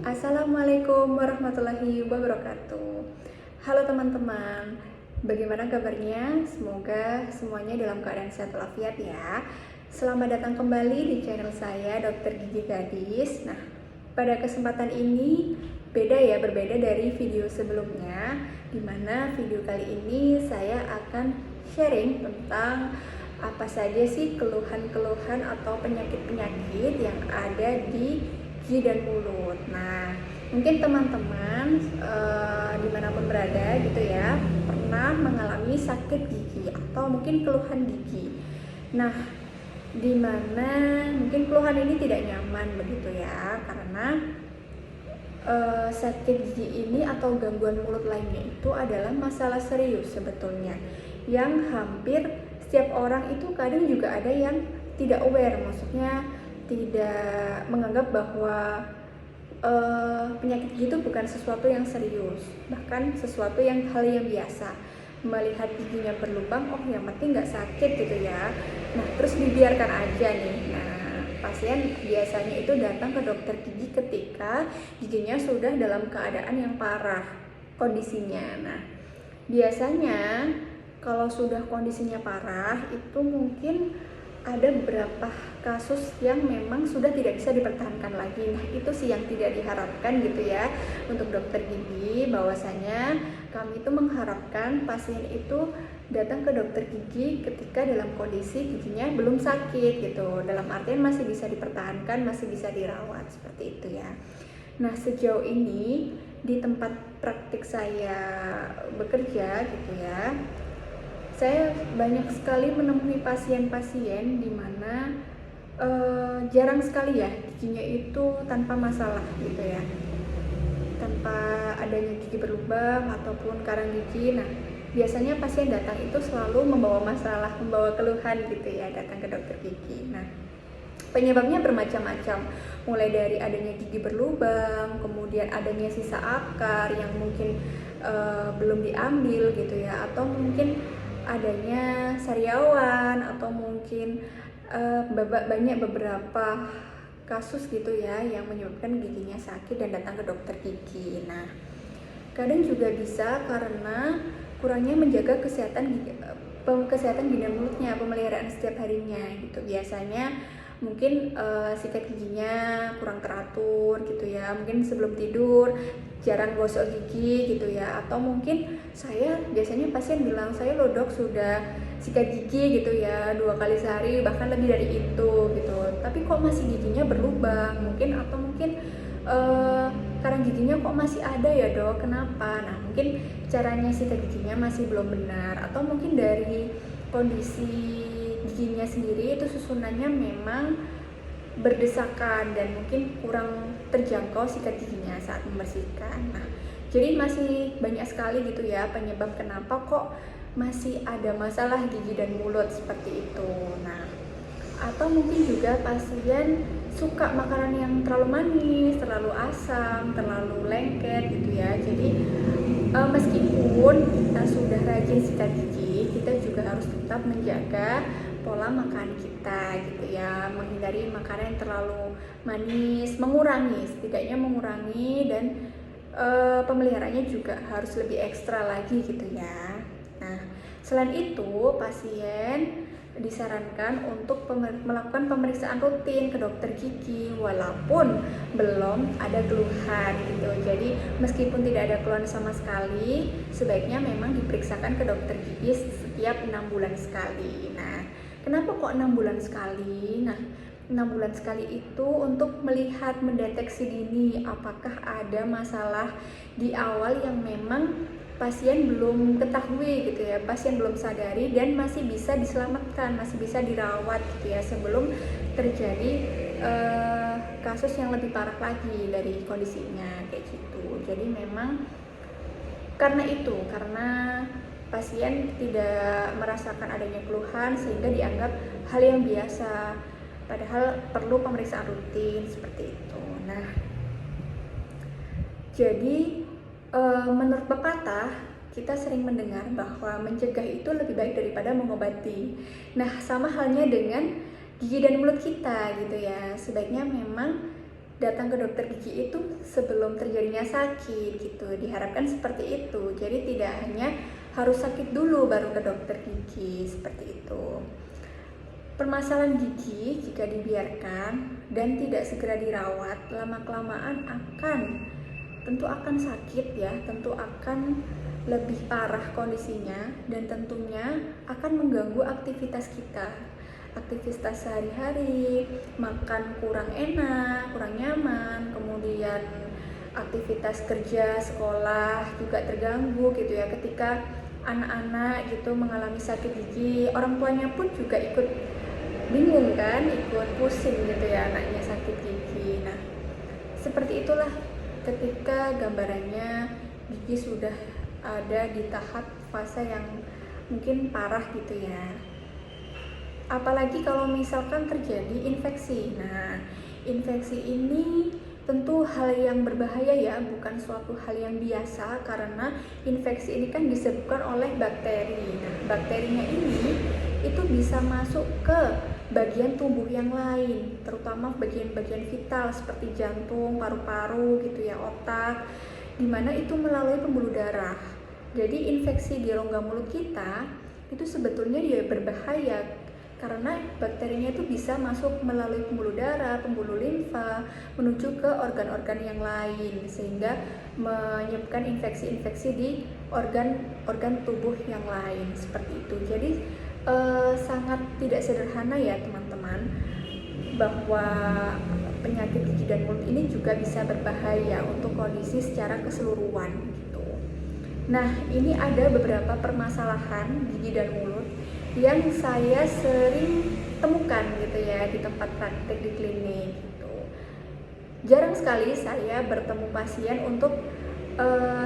Assalamualaikum warahmatullahi wabarakatuh. Halo teman-teman, bagaimana kabarnya? Semoga semuanya dalam keadaan sehat walafiat ya. Selamat datang kembali di channel saya, Dokter Gigi Gadis. Nah, pada kesempatan ini berbeda dari video sebelumnya, di mana video kali ini saya akan sharing tentang apa saja sih keluhan-keluhan atau penyakit-penyakit yang ada di gigi dan mulut. Nah, mungkin teman-teman dimanapun berada gitu ya, pernah mengalami sakit gigi atau mungkin keluhan gigi. Nah, dimana mungkin keluhan ini tidak nyaman begitu ya, karena sakit gigi ini atau gangguan mulut lainnya itu adalah masalah serius sebetulnya, yang hampir setiap orang itu kadang juga ada yang tidak aware, maksudnya tidak menganggap bahwa penyakit gigi itu bukan sesuatu yang serius, bahkan sesuatu yang hal yang biasa. Melihat giginya berlubang, oh yang penting nggak sakit gitu ya. Nah, terus dibiarkan aja nih. Nah, pasien biasanya itu datang ke dokter gigi ketika giginya sudah dalam keadaan yang parah kondisinya. Nah, biasanya kalau sudah kondisinya parah itu mungkin ada beberapa kasus yang memang sudah tidak bisa dipertahankan lagi. Nah, itu sih yang tidak diharapkan gitu ya untuk dokter gigi, bahwasanya kami itu mengharapkan pasien itu datang ke dokter gigi ketika dalam kondisi giginya belum sakit gitu, dalam artian masih bisa dipertahankan, masih bisa dirawat, seperti itu ya. Nah, sejauh ini di tempat praktik saya bekerja gitu ya, saya banyak sekali menemui pasien-pasien di mana jarang sekali ya giginya itu tanpa masalah gitu ya, tanpa adanya gigi berlubang ataupun karang gigi. Nah, biasanya pasien datang itu selalu membawa masalah, membawa keluhan gitu ya, datang ke dokter gigi. Nah, penyebabnya bermacam-macam, mulai dari adanya gigi berlubang, kemudian adanya sisa akar yang mungkin belum diambil gitu ya, atau mungkin adanya sariawan, atau mungkin banyak beberapa kasus gitu ya yang menyebabkan giginya sakit dan datang ke dokter gigi. Nah, kadang juga bisa karena kurangnya menjaga kesehatan gigi dan mulutnya, pemeliharaan setiap harinya gitu. Biasanya mungkin sikat giginya kurang teratur gitu ya, mungkin sebelum tidur jarang gosok gigi gitu ya, atau mungkin saya biasanya pasien bilang, saya loh dok sudah sikat gigi gitu ya 2 kali sehari, bahkan lebih dari itu gitu, tapi kok masih giginya berlubang mungkin, atau mungkin karang giginya kok masih ada ya dok, kenapa? Nah, mungkin caranya sikat giginya masih belum benar, atau mungkin dari kondisi giginya sendiri itu susunannya memang berdesakan dan mungkin kurang terjangkau sikat giginya saat membersihkan. Nah, jadi masih banyak sekali gitu ya penyebab kenapa kok masih ada masalah gigi dan mulut seperti itu. Nah, atau mungkin juga pasien suka makanan yang terlalu manis, terlalu asam, terlalu lengket gitu ya. Jadi meskipun kita sudah rajin sikat gigi, kita juga harus tetap menjaga pola makan kita gitu ya, menghindari makanan yang terlalu manis, setidaknya mengurangi, dan pemeliharaannya juga harus lebih ekstra lagi gitu ya. Nah, selain itu pasien disarankan untuk melakukan pemeriksaan rutin ke dokter gigi walaupun belum ada keluhan gitu. Jadi meskipun tidak ada keluhan sama sekali, sebaiknya memang diperiksakan ke dokter gigi setiap 6 bulan sekali. Nah, kenapa kok 6 bulan sekali? Nah, 6 bulan sekali itu untuk melihat, mendeteksi dini apakah ada masalah di awal yang memang pasien belum ketahui gitu ya, pasien belum sadari dan masih bisa diselamatkan, masih bisa dirawat gitu ya, sebelum terjadi kasus yang lebih parah lagi dari kondisinya kayak gitu. Jadi memang karena pasien tidak merasakan adanya keluhan sehingga dianggap hal yang biasa, padahal perlu pemeriksaan rutin seperti itu. Nah, jadi menurut pepatah, kita sering mendengar bahwa mencegah itu lebih baik daripada mengobati. Nah, sama halnya dengan gigi dan mulut kita gitu ya. Sebaiknya memang datang ke dokter gigi itu sebelum terjadinya sakit gitu. Diharapkan seperti itu. Jadi tidak hanya harus sakit dulu baru ke dokter gigi, seperti itu. Permasalahan gigi jika dibiarkan dan tidak segera dirawat, lama-kelamaan tentu akan sakit ya, tentu akan lebih parah kondisinya dan tentunya akan mengganggu aktivitas kita. Aktivitas sehari-hari, makan kurang enak, kurang nyaman, kemudian aktivitas kerja, sekolah juga terganggu gitu ya. Ketika anak-anak gitu mengalami sakit gigi, orang tuanya pun juga ikut bingung kan, ikut pusing gitu ya anaknya sakit gigi. Nah, seperti itulah ketika gambarannya gigi sudah ada di tahap fase yang mungkin parah gitu ya. Apalagi kalau misalkan terjadi infeksi. Nah, infeksi ini tentu hal yang berbahaya ya, bukan suatu hal yang biasa karena infeksi ini kan disebabkan oleh bakteri. Nah, bakterinya ini itu bisa masuk ke bagian tubuh yang lain, terutama bagian-bagian vital seperti jantung, paru-paru gitu ya, otak, dimana itu melalui pembuluh darah. Jadi infeksi di rongga mulut kita itu sebetulnya dia berbahaya karena bakterinya itu bisa masuk melalui pembuluh darah, pembuluh limfa, menuju ke organ-organ yang lain sehingga menyebabkan infeksi-infeksi di organ tubuh yang lain seperti itu. Jadi sangat tidak sederhana ya teman-teman, bahwa penyakit gigi dan mulut ini juga bisa berbahaya untuk kondisi secara keseluruhan gitu. Nah, ini ada beberapa permasalahan gigi dan mulut yang saya sering temukan gitu ya di tempat praktek di klinik gitu. Jarang sekali saya bertemu pasien untuk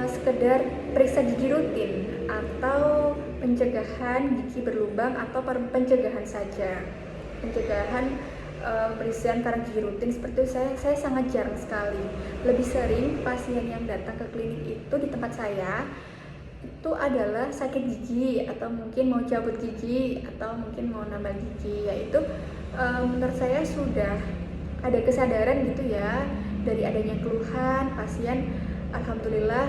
sekedar periksa gigi rutin atau pencegahan gigi berlubang atau pencegahan saja. Pencegahan berisian karang gigi rutin seperti itu saya sangat jarang sekali. Lebih sering pasien yang datang ke klinik itu di tempat saya itu adalah sakit gigi atau mungkin mau cabut gigi atau mungkin mau nambah gigi, yaitu menurut saya sudah ada kesadaran gitu ya dari adanya keluhan pasien. Alhamdulillah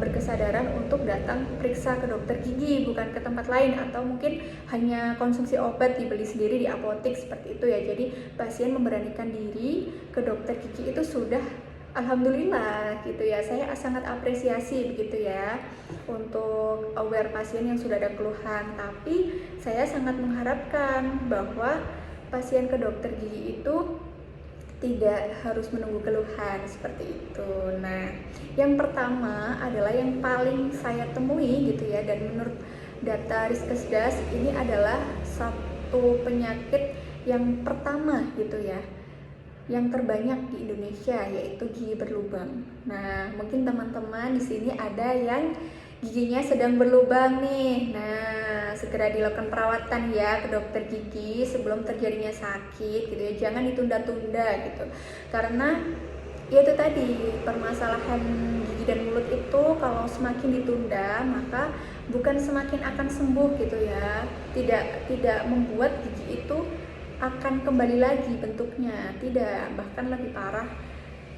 berkesadaran untuk datang periksa ke dokter gigi, bukan ke tempat lain atau mungkin hanya konsumsi obat dibeli sendiri di apotek seperti itu ya. Jadi pasien memberanikan diri ke dokter gigi itu sudah alhamdulillah gitu ya. Saya sangat apresiasi begitu ya untuk aware pasien yang sudah ada keluhan, tapi saya sangat mengharapkan bahwa pasien ke dokter gigi itu tidak harus menunggu keluhan seperti itu. Nah, yang pertama adalah yang paling saya temui gitu ya, dan menurut data Riskesdas ini adalah satu penyakit yang pertama gitu ya, yang terbanyak di Indonesia, yaitu gigi berlubang. Nah, mungkin teman-teman di sini ada yang giginya sedang berlubang nih. Nah, segera dilakukan perawatan ya ke dokter gigi sebelum terjadinya sakit gitu ya. Jangan ditunda-tunda gitu. Karena ya itu tadi, permasalahan gigi dan mulut itu kalau semakin ditunda maka bukan semakin akan sembuh gitu ya. Tidak membuat gigi itu akan kembali lagi bentuknya, tidak, bahkan lebih parah,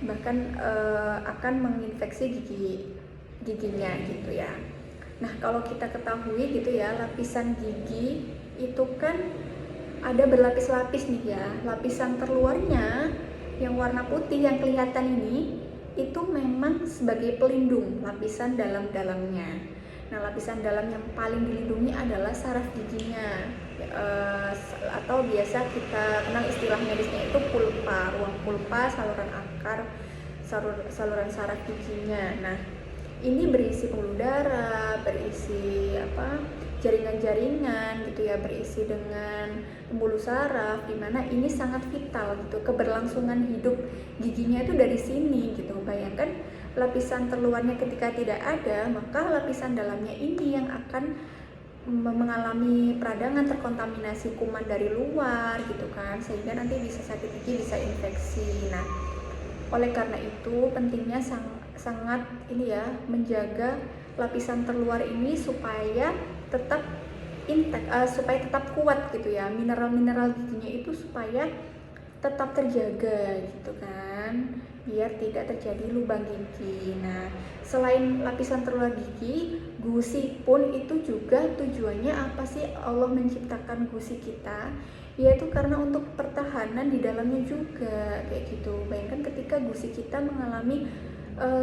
bahkan akan menginfeksi giginya gitu ya. Nah, kalau kita ketahui gitu ya, lapisan gigi itu kan ada berlapis-lapis nih ya. Lapisan terluarnya yang warna putih yang kelihatan ini itu memang sebagai pelindung lapisan dalam-dalamnya. Nah, lapisan dalam yang paling dilindungi adalah saraf giginya, atau biasa kita kenal istilah medisnya itu pulpa, ruang pulpa, saluran akar, saluran saraf giginya. Nah, ini berisi pembuluh darah, berisi jaringan-jaringan gitu ya, berisi dengan pembuluh saraf, dimana ini sangat vital gitu, keberlangsungan hidup giginya itu dari sini gitu. Bayangkan lapisan terluarnya ketika tidak ada, maka lapisan dalamnya ini yang akan mengalami peradangan, terkontaminasi kuman dari luar gitu kan, sehingga nanti bisa sakit gigi, bisa infeksi. Nah, oleh karena itu pentingnya sangat ini ya, menjaga lapisan terluar ini supaya tetap intact, supaya tetap kuat gitu ya, mineral-mineral giginya itu supaya tetap terjaga gitu kan, biar tidak terjadi lubang gigi. Nah, selain lapisan telur gigi, gusi pun itu juga tujuannya apa sih Allah menciptakan gusi kita? Yaitu karena untuk pertahanan di dalamnya juga kayak gitu. Bayangkan ketika gusi kita mengalami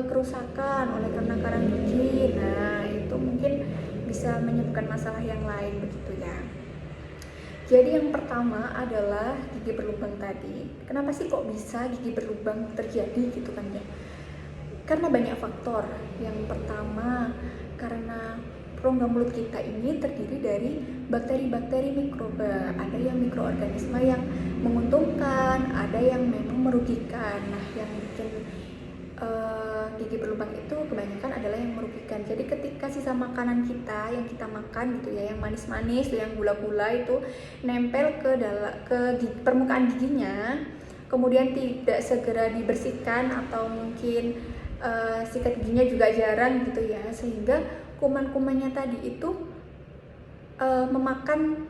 kerusakan oleh karena karang gigi, nah itu mungkin bisa menyebabkan masalah yang lain begitu ya. Jadi yang pertama adalah gigi berlubang tadi. Kenapa sih kok bisa gigi berlubang terjadi gitu kan ya? Karena banyak faktor. Yang pertama, karena rongga mulut kita ini terdiri dari bakteri-bakteri mikroba. Ada yang mikroorganisme yang menguntungkan, ada yang memang merugikan. Nah, yang bikin gigi berlubang itu kebanyakan adalah yang merugikan. Jadi ketika sisa makanan kita yang kita makan gitu ya, yang manis-manis, yang gula-gula itu nempel ke permukaan giginya, kemudian tidak segera dibersihkan atau mungkin sikat giginya juga jarang gitu ya, sehingga kuman-kumannya tadi itu memakan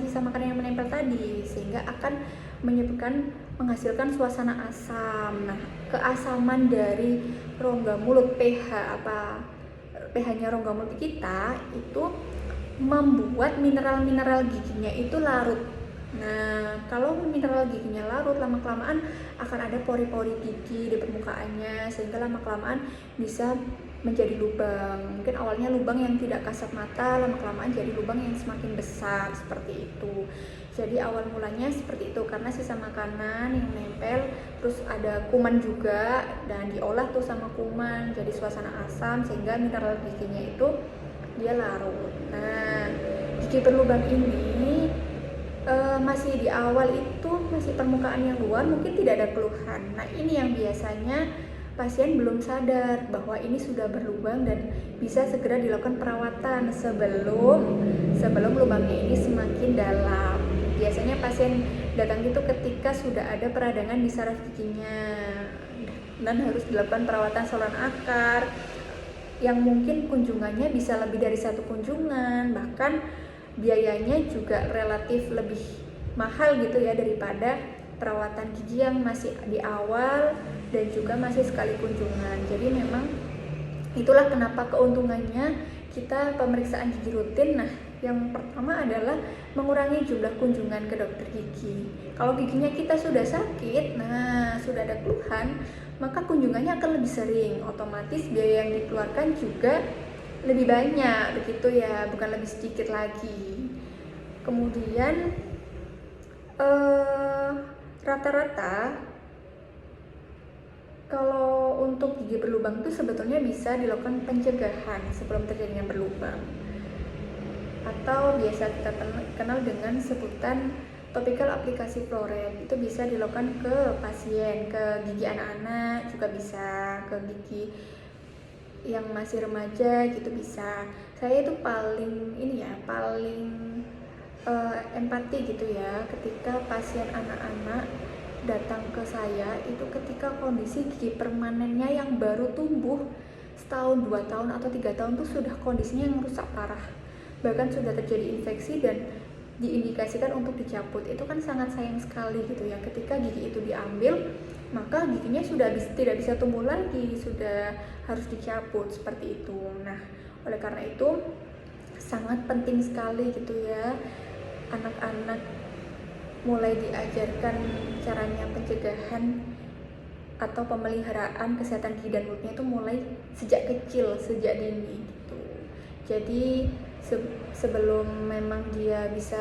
sisa makanan yang menempel tadi, sehingga akan menghasilkan suasana asam. Nah, keasaman dari rongga mulut, pH-nya rongga mulut kita itu membuat mineral-mineral giginya itu larut. Nah, kalau mineral giginya larut, lama-kelamaan akan ada pori-pori gigi di permukaannya, sehingga lama-kelamaan bisa menjadi lubang. Mungkin awalnya lubang yang tidak kasat mata, lama-kelamaan jadi lubang yang semakin besar seperti itu. Jadi awal mulanya seperti itu, karena sisa makanan yang nempel, terus ada kuman juga, dan diolah tuh sama kuman jadi suasana asam, sehingga mineral giginya itu dia larut. Nah, gigi berlubang ini masih di awal itu masih permukaan yang luar, mungkin tidak ada keluhan. Nah, ini yang biasanya pasien belum sadar bahwa ini sudah berlubang dan bisa segera dilakukan perawatan sebelum lubangnya ini semakin dalam. Biasanya pasien datang itu ketika sudah ada peradangan di saraf giginya dan harus dilakukan perawatan saluran akar yang mungkin kunjungannya bisa lebih dari satu kunjungan, bahkan biayanya juga relatif lebih mahal gitu ya daripada perawatan gigi yang masih di awal dan juga masih sekali kunjungan. Jadi memang itulah kenapa keuntungannya kita pemeriksaan gigi rutin. Nah, yang pertama adalah mengurangi jumlah kunjungan ke dokter gigi. Kalau giginya kita sudah sakit, nah sudah ada keluhan, maka kunjungannya akan lebih sering. Otomatis biaya yang dikeluarkan juga lebih banyak begitu ya, bukan lebih sedikit lagi. Kemudian rata-rata kalau untuk gigi berlubang itu sebetulnya bisa dilakukan pencegahan sebelum terjadinya berlubang, atau biasa kita kenal dengan sebutan topical aplikasi fluoride. Itu bisa dilakukan ke pasien, ke gigi anak-anak juga bisa, ke gigi yang masih remaja gitu bisa. Saya itu paling empati gitu ya ketika pasien anak-anak datang ke saya itu ketika kondisi gigi permanennya yang baru tumbuh setahun, 2 tahun, atau 3 tahun tuh sudah kondisinya yang rusak parah, bahkan sudah terjadi infeksi dan diindikasikan untuk dicabut. Itu kan sangat sayang sekali gitu ya, ketika gigi itu diambil maka giginya sudah tidak bisa tumbuh lagi, sudah harus dicabut seperti itu. Nah, oleh karena itu sangat penting sekali gitu ya, anak-anak mulai diajarkan caranya pencegahan atau pemeliharaan kesehatan gigi dan mulutnya itu mulai sejak kecil, sejak dini gitu. Jadi sebelum memang dia bisa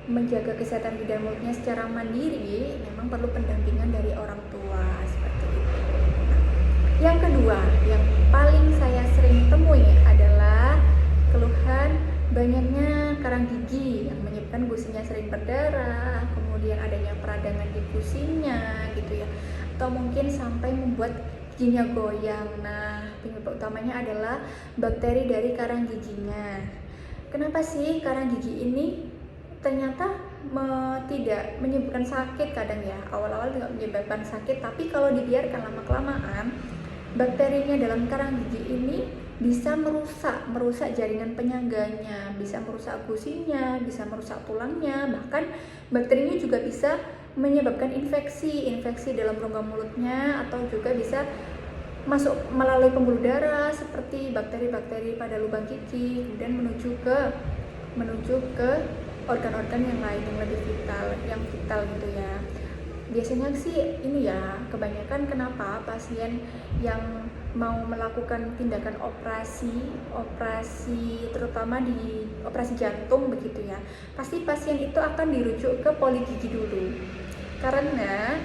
menjaga kesehatan gigi dan mulutnya secara mandiri, memang perlu pendampingan dari orang tua seperti itu. Nah, yang kedua, yang paling saya sering temui adalah keluhan banyaknya karang gigi yang menyebabkan gusinya sering berdarah, kemudian adanya peradangan di gusinya gitu ya, atau mungkin sampai membuat giginya goyang. Nah, penyebab utamanya adalah bakteri dari karang giginya. Kenapa sih karang gigi ini ternyata tidak menyebabkan sakit? Kadang ya awal-awal tidak menyebabkan sakit, tapi kalau dibiarkan lama-kelamaan bakterinya dalam karang gigi ini bisa merusak jaringan penyangganya, bisa merusak gusinya, bisa merusak tulangnya, bahkan bakterinya juga bisa menyebabkan infeksi dalam rongga mulutnya, atau juga bisa masuk melalui pembuluh darah seperti bakteri-bakteri pada lubang gigi, kemudian menuju ke organ-organ yang lain yang lebih vital gitu ya. Biasanya sih ini ya, kebanyakan kenapa pasien yang mau melakukan tindakan operasi terutama di operasi jantung begitu ya, pasti pasien itu akan dirujuk ke poligigi dulu, karena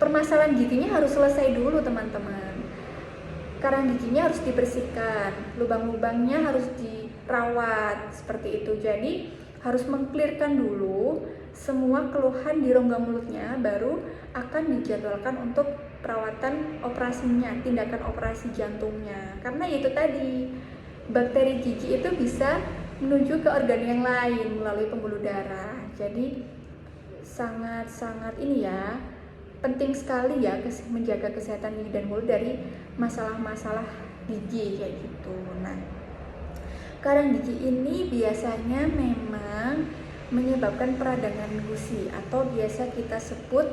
permasalahan giginya harus selesai dulu teman-teman. Karang giginya harus dibersihkan, lubang-lubangnya harus dirawat seperti itu. Jadi harus mengklirkan dulu semua keluhan di rongga mulutnya, baru akan dijadwalkan untuk perawatan operasinya, tindakan operasi jantungnya. Karena itu tadi, bakteri gigi itu bisa menuju ke organ yang lain melalui pembuluh darah. Jadi sangat-sangat ini ya, penting sekali ya menjaga kesehatan gigi dan mulut dari masalah-masalah gigi kayak gitu. Nah, karang gigi ini biasanya memang menyebabkan peradangan gusi atau biasa kita sebut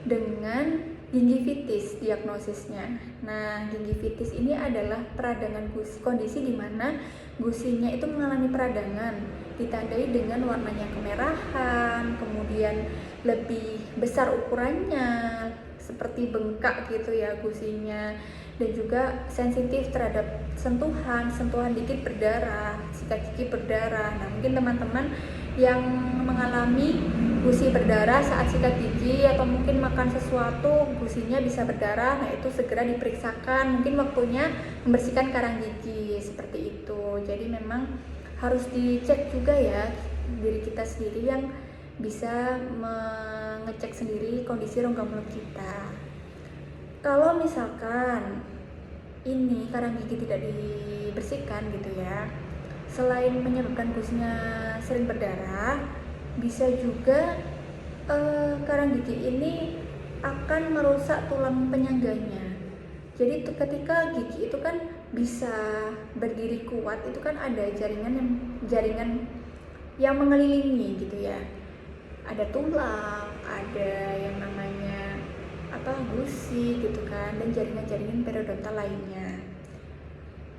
dengan gingivitis diagnosisnya. Nah, gingivitis ini adalah peradangan gusi, kondisi di mana gusinya itu mengalami peradangan, ditandai dengan warnanya kemerahan, kemudian lebih besar ukurannya, seperti bengkak gitu ya gusinya, dan juga sensitif terhadap sentuhan dikit berdarah, sikat gigi berdarah. Nah, mungkin teman-teman yang mengalami gusi berdarah saat sikat gigi atau mungkin makan sesuatu gusinya bisa berdarah, nah itu segera diperiksakan, mungkin waktunya membersihkan karang gigi seperti itu. Jadi memang harus dicek juga ya diri kita sendiri yang bisa mengecek sendiri kondisi rongga mulut kita. Kalau misalkan ini karang gigi tidak dibersihkan gitu ya, selain menyebabkan gusinya sering berdarah, bisa juga karang gigi ini akan merusak tulang penyangganya. Jadi ketika gigi itu kan bisa berdiri kuat, itu kan ada jaringan yang mengelilingi gitu ya. Ada tulang, ada yang namanya gusi gitu kan, dan jaringan-jaringan periodontal lainnya.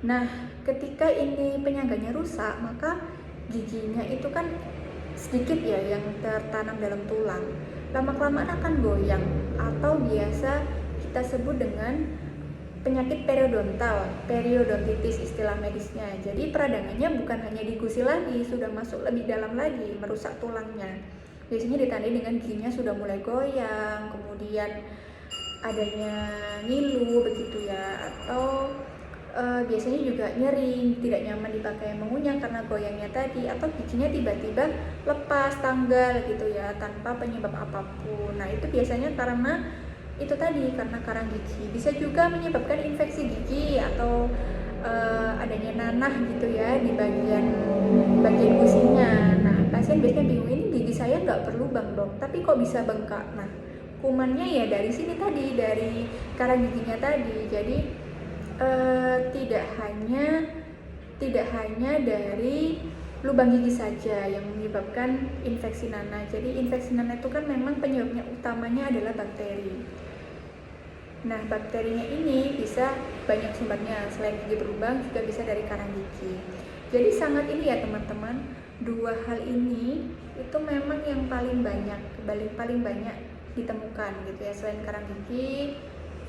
Nah, ketika ini penyangganya rusak, maka giginya itu kan sedikit ya yang tertanam dalam tulang, lama-kelamaan akan goyang atau biasa kita sebut dengan penyakit periodontitis istilah medisnya. Jadi peradangannya bukan hanya di gusi lagi, sudah masuk lebih dalam lagi, merusak tulangnya. Biasanya ditandai dengan giginya sudah mulai goyang, kemudian adanya ngilu begitu ya, atau biasanya juga nyeri, tidak nyaman dipakai mengunyah karena goyangnya tadi, atau giginya tiba-tiba lepas tanggal gitu ya tanpa penyebab apapun. Nah, itu biasanya karena itu tadi, karena karang gigi. Bisa juga menyebabkan infeksi gigi atau adanya nanah gitu ya di bagian gusinya. Nah, pasien biasanya bingung, ini gigi saya nggak berlubang dok, tapi kok bisa bengkak. Nah, kumannya ya dari sini tadi, dari karang giginya tadi. Jadi tidak hanya dari lubang gigi saja yang menyebabkan infeksi nanah. Jadi infeksi nanah itu kan memang penyebabnya utamanya adalah bakteri. Nah, bakterinya ini bisa banyak sumbernya, selain gigi berlubang juga bisa dari karang gigi. Jadi sangat ini ya teman-teman, dua hal ini itu memang yang paling banyak ditemukan gitu ya, selain karang gigi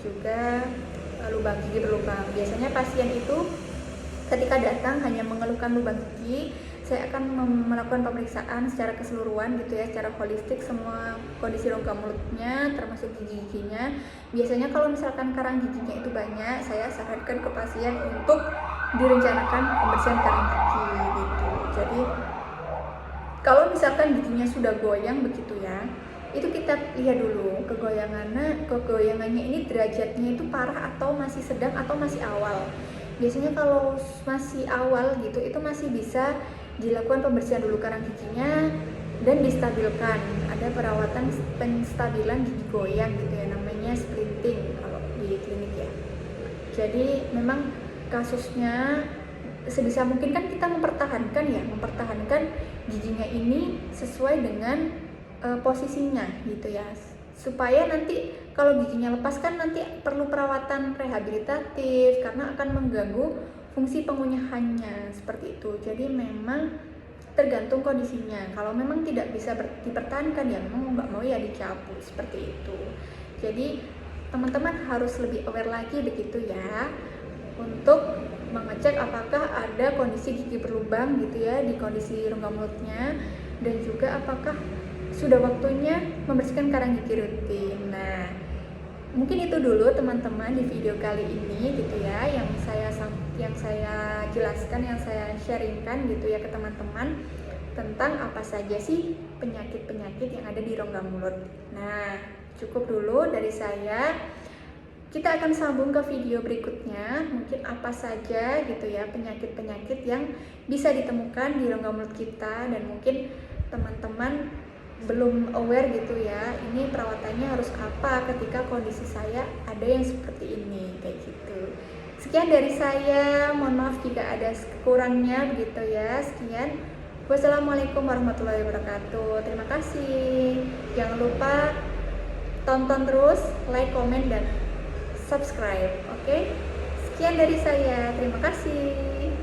juga lubang gigi berlubang. Biasanya pasien itu ketika datang hanya mengeluhkan lubang gigi, saya akan melakukan pemeriksaan secara keseluruhan gitu ya, secara holistik semua kondisi rongga mulutnya termasuk gigi-giginya. Biasanya kalau misalkan karang giginya itu banyak, saya sarankan ke pasien untuk direncanakan pembersihan karang gigi gitu. Jadi kalau misalkan giginya sudah goyang begitu ya, itu kita lihat dulu kegoyangannya ini derajatnya itu parah atau masih sedang atau masih awal. Biasanya kalau masih awal gitu, itu masih bisa dilakukan pembersihan dulu karang giginya dan distabilkan. Ada perawatan penstabilan gigi goyang gitu ya, namanya splinting kalau di klinik ya. Jadi memang kasusnya sebisa mungkin kan kita mempertahankan giginya ini sesuai dengan posisinya gitu ya, supaya nanti kalau giginya lepas kan nanti perlu perawatan rehabilitatif karena akan mengganggu fungsi pengunyahannya seperti itu. Jadi memang tergantung kondisinya. Kalau memang tidak bisa dipertahankan ya memang nggak mau ya dicabut seperti itu. Jadi teman-teman harus lebih aware lagi begitu ya, untuk mengecek apakah ada kondisi gigi berlubang gitu ya di kondisi rongga mulutnya, dan juga apakah sudah waktunya membersihkan karang gigi rutin. Nah, mungkin itu dulu teman-teman di video kali ini gitu ya, yang saya jelaskan, yang saya sharingkan gitu ya ke teman-teman tentang apa saja sih penyakit-penyakit yang ada di rongga mulut. Nah, cukup dulu dari saya. Kita akan sambung ke video berikutnya, mungkin apa saja gitu ya penyakit-penyakit yang bisa ditemukan di rongga mulut kita, dan mungkin teman-teman belum aware gitu ya, ini perawatannya harus apa ketika kondisi saya ada yang seperti ini, kayak gitu. Sekian dari saya, mohon maaf jika ada kurangnya begitu ya. Sekian, wassalamualaikum warahmatullahi wabarakatuh. Terima kasih, jangan lupa tonton terus, like, komen, dan subscribe. Oke, sekian dari saya, terima kasih.